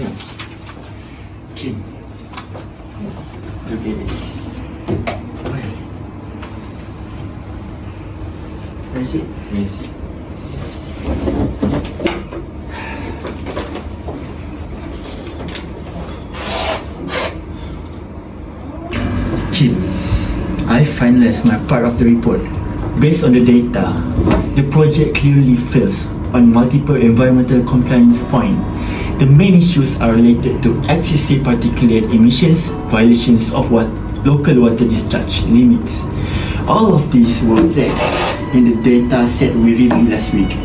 finance. Kim, look at this. Where is it? Where is it? Kim, I finalized my part of the report. Based on the data, the project clearly fails on multiple environmental compliance points. The main issues are related to excessive particulate emissions, violations of local water discharge limits. All of these were flagged in the data set we reviewed last week.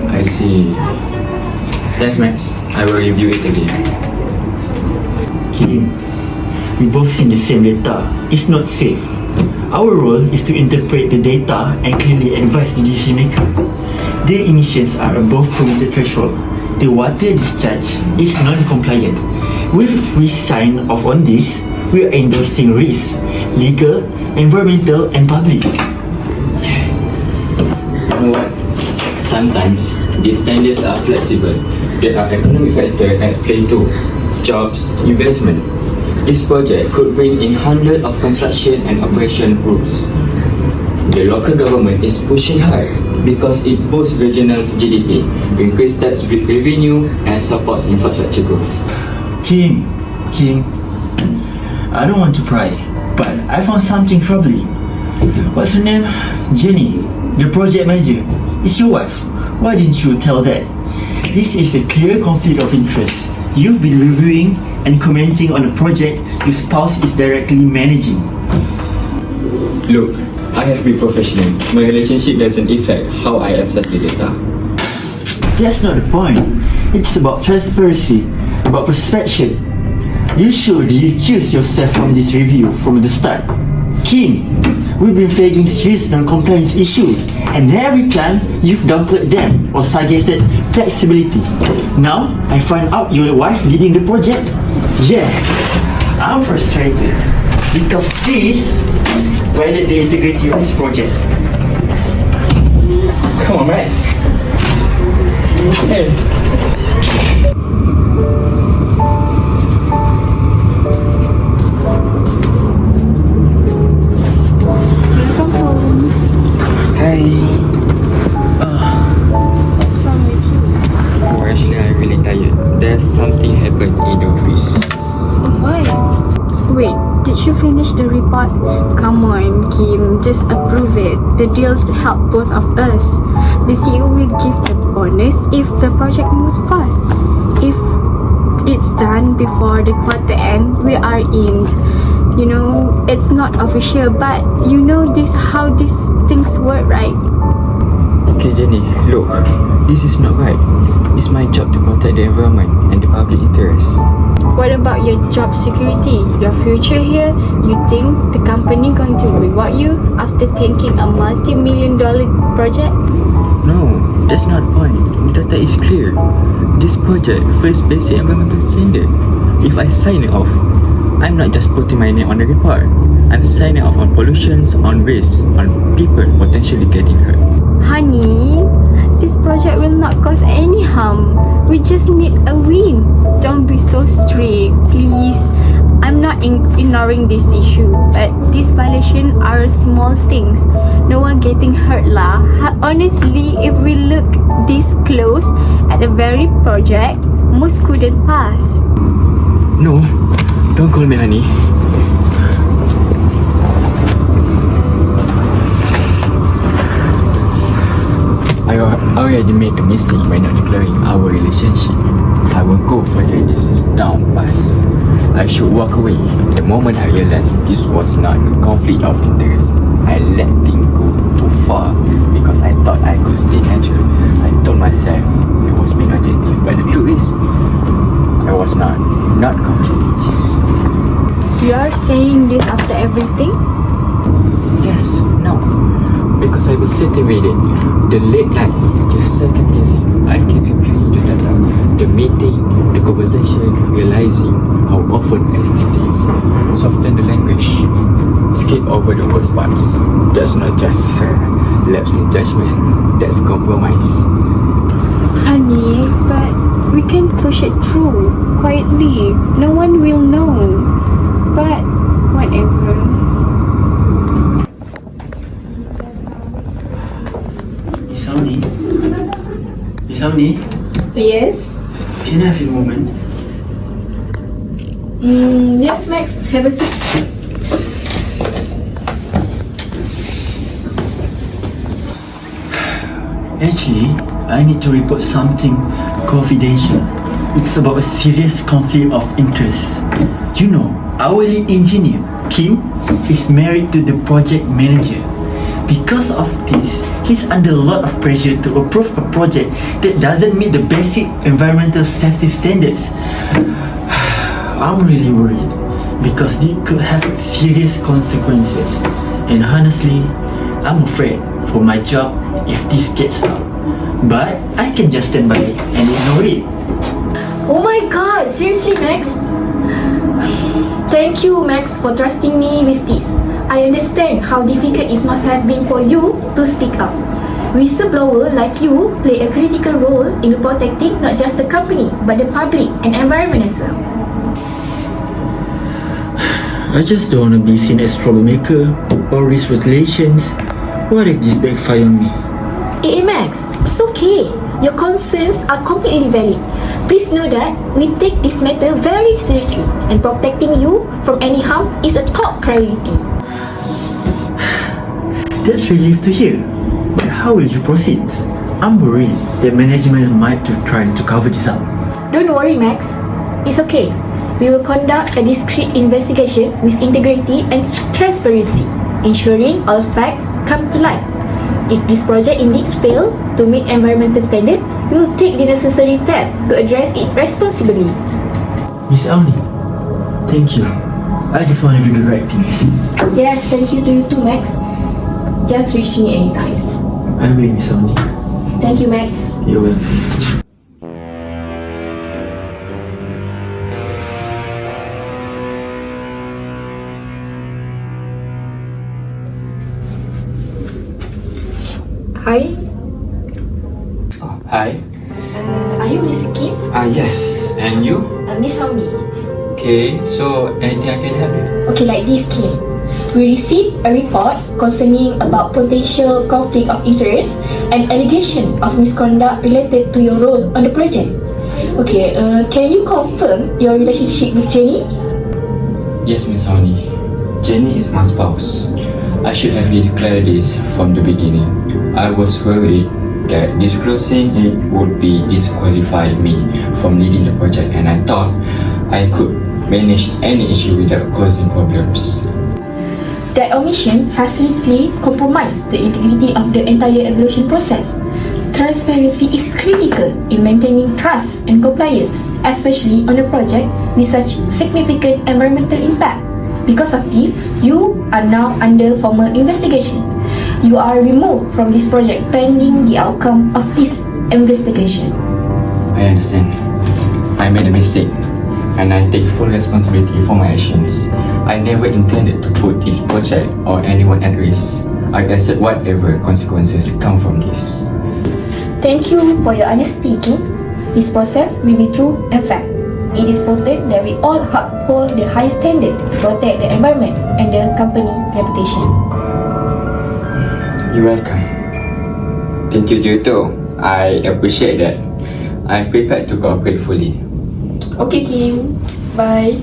I see. Thanks, Max. I will review it again. Kim, we both seen the same data. It's not safe. Our role is to interpret the data and clearly advise the decision maker. The emissions are above permitted threshold. The water discharge is non-compliant. If we sign off on this, we are endorsing risk, legal, environmental, and public. You know what? Sometimes these standards are flexible. There are economic factors at play too. Jobs, investment. This project could bring in hundreds of construction and operation groups. The local government is pushing hard because it boosts regional GDP, increases tax revenue, and supports infrastructure growth. Kim, I don't want to pry, but I found something troubling. What's her name? Jenny, the project manager. It's your wife. Why didn't you tell that? This is a clear conflict of interest. You've been reviewing and commenting on a project your spouse is directly managing. Look, I have been professional. My relationship doesn't affect how I assess the data. That's not the point. It's about transparency, about perception. You should recuse yourself from this review from the start. Kim, we've been flagging serious non-compliance issues, and every time you've downplayed them or suggested flexibility. Now, I find out you're the wife leading the project. Yeah, I'm frustrated because this violates the integrity of this project. Come on, Max. Hey. Welcome home. Hi. What's wrong with you? Oh, actually, I'm really tired. There's something happened in the office. Why? Wait, did you finish the report? Come on, Kim, just approve it. The deals help both of us. The CEO will give a bonus if the project moves fast. If it's done before the quarter end, we are in. You know, it's not official, but you know this how these things work, right? Okay, Jenny, look, this is not right. It's my job to protect the environment and the public interest. What about your job security, your future here? You think the company going to reward you after taking a multi-million-dollar project? No, that's not the point. The data is clear. This project first basic environmental standard. If I sign it off, I'm not just putting my name on the report. I'm signing off on pollutions, on waste, on people potentially getting hurt. Honey, this project will not cause any harm. We just need a win. Don't be so strict, please. I'm not ignoring this issue, but these violations are small things. No one getting hurt lah. Honestly, if we look this close at the very project, most couldn't pass. No, don't call me honey. I already made a mistake by not declaring our relationship. I will go further. This is down pass. I should walk away. The moment I realized this was not a conflict of interest, I let things go too far because I thought I could stay natural. I told myself it was being objective, but the truth is, I was not completely. You are saying this after everything? Yes, no. Because I was situated. The late night, the second guessing, I kept replaying the data, the meeting, the conversation, realizing how often I still things. Soften the language, skip over the worst parts. That's not just lapse in judgment, that's compromise. Honey, but We can push it through quietly. No one will know. But whatever. Miss Auni? Miss Auni? Yes? Can I have a moment? Yes, Max. Have a seat. Actually, I need to report something confidential. It's about a serious conflict of interest. You know, our lead engineer, Kim, is married to the project manager. Because of this, he's under a lot of pressure to approve a project that doesn't meet the basic environmental safety standards. I'm really worried because it could have serious consequences. And honestly, I'm afraid for my job if this gets out. But I can just stand by and ignore it. Oh my god, seriously, Max? Thank you, Max, for trusting me with this. I understand how difficult it must have been for you to speak up. Whistleblower like you play a critical role in protecting not just the company, but the public and environment as well. I just don't want to be seen as troublemaker or risk regulations. What if this backfire on me? Hey, Max, it's okay. Your concerns are completely valid. Please know that we take this matter very seriously and protecting you from any harm is a top priority. That's relief to hear. But how will you proceed? I'm worried that management might try to cover this up. Don't worry, Max. It's okay. We will conduct a discreet investigation with integrity and transparency, ensuring all facts come to light. If this project indeed fails to meet environmental standards, we will take the necessary steps to address it responsibly. Miss Auni, thank you. I just want to do the right things. Yes, thank you to you too, Max. Just reach me anytime. I will, Miss Auni. Thank you, Max. You're welcome. Hi, Hi. are you Miss Kim? Yes. And you? Miss Hauni. Okay, so anything I can help you? Okay, like this, Kim. We received a report concerning about potential conflict of interest and allegation of misconduct related to your role on the project. Okay, can you confirm your relationship with Jenny? Yes, Miss Honey. Jenny is my spouse. I should have declared this from the beginning. I was worried that disclosing it would be disqualify me from leading the project, and I thought I could manage any issue without causing problems. That omission has seriously compromised the integrity of the entire evaluation process. Transparency is critical in maintaining trust and compliance, especially on a project with such significant environmental impact. Because of this, you are now under formal investigation. You are removed from this project pending the outcome of this investigation. I understand. I made a mistake, and I take full responsibility for my actions. I never intended to put this project or anyone at risk. I accept whatever consequences come from this. Thank you for your honesty, Kim. This process will be true and fair. It is important that we all uphold the high standard to protect the environment and the company reputation. You're welcome. Thank you to you too. I appreciate that. I'm prepared to cooperate fully. Okay, Kim. Bye.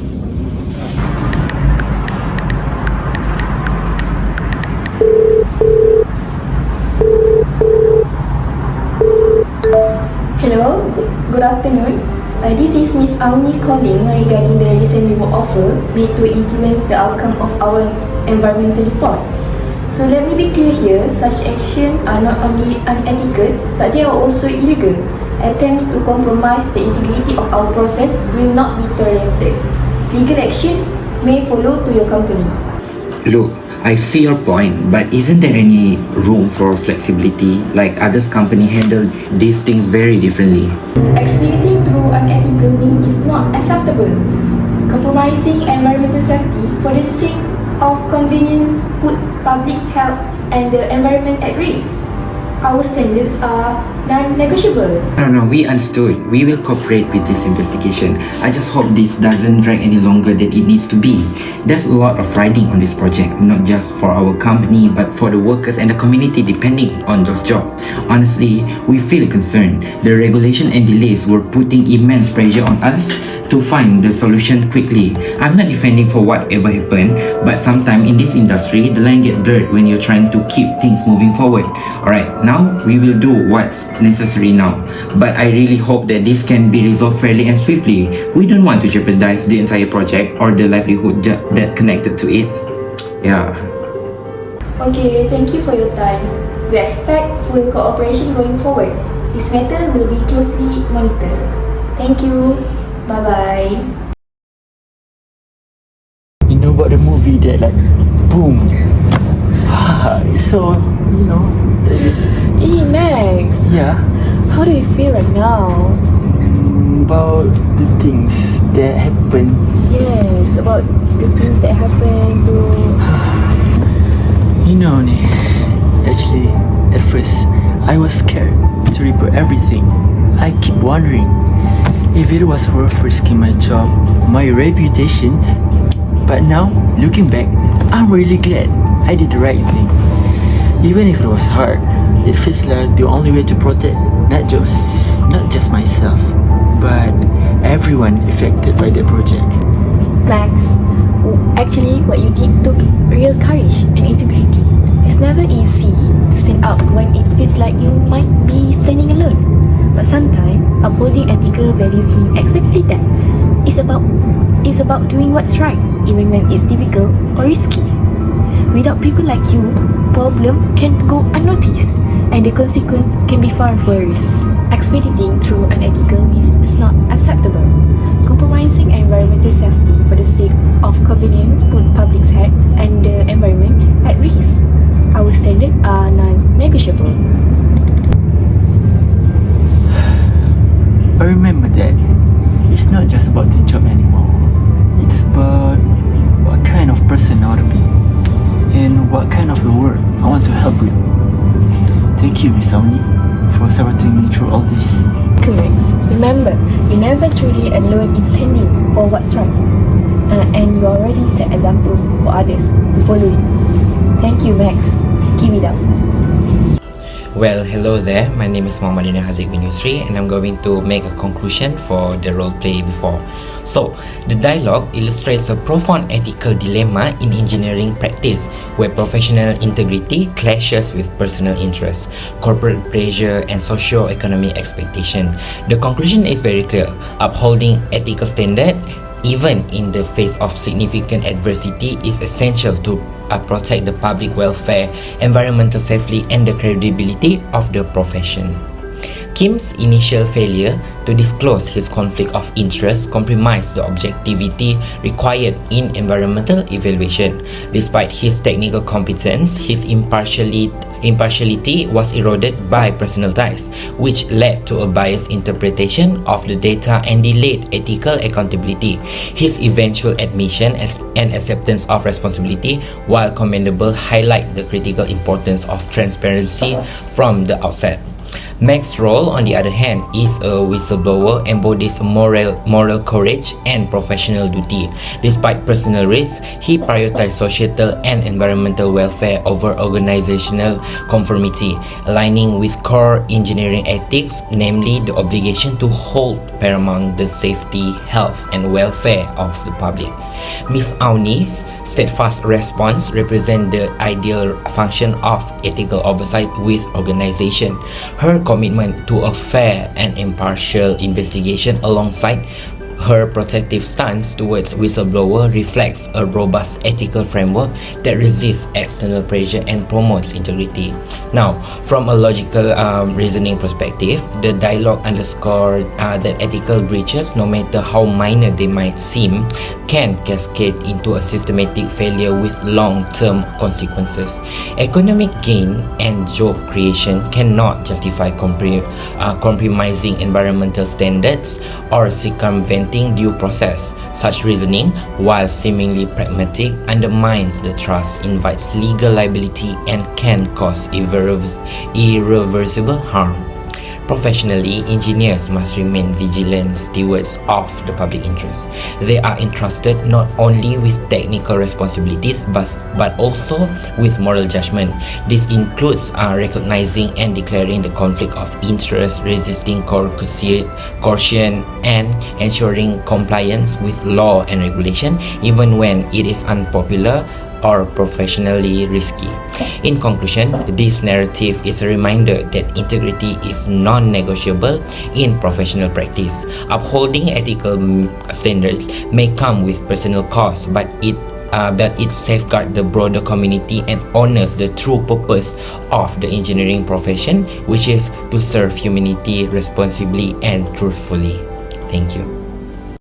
Hello, good afternoon. This is Miss Auni calling regarding the recent reward offer made to influence the outcome of our environmental report. So let me be clear here, such actions are not only unethical, but they are also illegal. Attempts to compromise the integrity of our process will not be tolerated. Legal action may follow to your company. Look, I see your point, but isn't there any room for flexibility? Like others company handle these things very differently. Exploiting through unethical means is not acceptable. Compromising environmental safety for the sake of convenience put public health and the environment at risk. Our standards are non-negotiable. No, we understood. We will cooperate with this investigation. I just hope this doesn't drag any longer than it needs to be. There's a lot of riding on this project, not just for our company, but for the workers and the community depending on those jobs. Honestly, we feel concerned. The regulation and delays were putting immense pressure on us to find the solution quickly. I'm not defending for whatever happened, but sometimes in this industry, the line get blurred when you're trying to keep things moving forward. Alright, now we will do what's necessary now. But I really hope that this can be resolved fairly and swiftly. We don't want to jeopardize the entire project or the livelihood that connected to it. Yeah. Okay, thank you for your time. We expect full cooperation going forward. This matter will be closely monitored. Thank you. Bye-bye. You know about the movie that like, boom. It's so, Hey Max, yeah, how do you feel right now? about the things that happen. Yes, about the things that happened to... Actually, at first, I was scared to report everything. I keep wondering if it was worth risking my job, my reputation. But now, looking back, I'm really glad I did the right thing. Even if it was hard, it feels like the only way to protect not just myself, but everyone affected by the project. Max, actually what you did took real courage and integrity. It's never easy to stand up when it feels like you might be standing alone. But sometimes, upholding ethical values means exactly that. It's about doing what's right, even when it's difficult or risky. Without people like you, problem can go unnoticed, and the consequence can be far worse. Expediting through unethical means is not acceptable. Compromising environmental safety for the sake of convenience put public health and the environment at risk. Our standards are non-negotiable. I remember that it's not just about the job anymore. It's about what kind of person I want to be and what kind of the world I want to help with. Thank you, Miss Auni, for supporting me through all this. Correct. Remember, you're never truly alone in standing for what's right. And you already set example for others to follow you. Thank you, Max. Keep it up. Well, hello there. My name is Muhammad Haziq bin Yusri, and I'm going to make a conclusion for the role play before. So, the dialogue illustrates a profound ethical dilemma in engineering practice, where professional integrity clashes with personal interests, corporate pressure, and socio-economic expectation. The conclusion is very clear: upholding ethical standard, even in the face of significant adversity, is essential to protect the public welfare, environmental safety, and the credibility of the profession. Kim's initial failure to disclose his conflict of interest compromised the objectivity required in environmental evaluation. Despite his technical competence, his impartiality was eroded by personal ties, which led to a biased interpretation of the data and delayed ethical accountability. His eventual admission and acceptance of responsibility, while commendable, highlight the critical importance of transparency from the outset. Max's role, on the other hand, is a whistleblower, embodies moral courage and professional duty. Despite personal risks, he prioritized societal and environmental welfare over organizational conformity, aligning with core engineering ethics, namely the obligation to hold paramount the safety, health, and welfare of the public. Ms. Auni's steadfast response represents the ideal function of ethical oversight with organization. Her commitment to a fair and impartial investigation alongside her protective stance towards whistleblower reflects a robust ethical framework that resists external pressure and promotes integrity. Now, from a logical reasoning perspective, the dialogue underscored that ethical breaches, no matter how minor they might seem, can cascade into a systematic failure with long-term consequences. Economic gain and job creation cannot justify compromising environmental standards or circumventing implementing due process. Such reasoning, while seemingly pragmatic, undermines the trust, invites legal liability, and can cause irreversible harm. Professionally, engineers must remain vigilant stewards of the public interest. They are entrusted not only with technical responsibilities but also with moral judgment. This includes recognizing and declaring the conflict of interest, resisting coercion, and ensuring compliance with law and regulation, even when it is unpopular or professionally risky. In conclusion, this narrative is a reminder that integrity is non-negotiable in professional practice. Upholding ethical standards may come with personal cost, but it safeguards the broader community and honors the true purpose of the engineering profession, which is to serve humanity responsibly and truthfully. Thank you.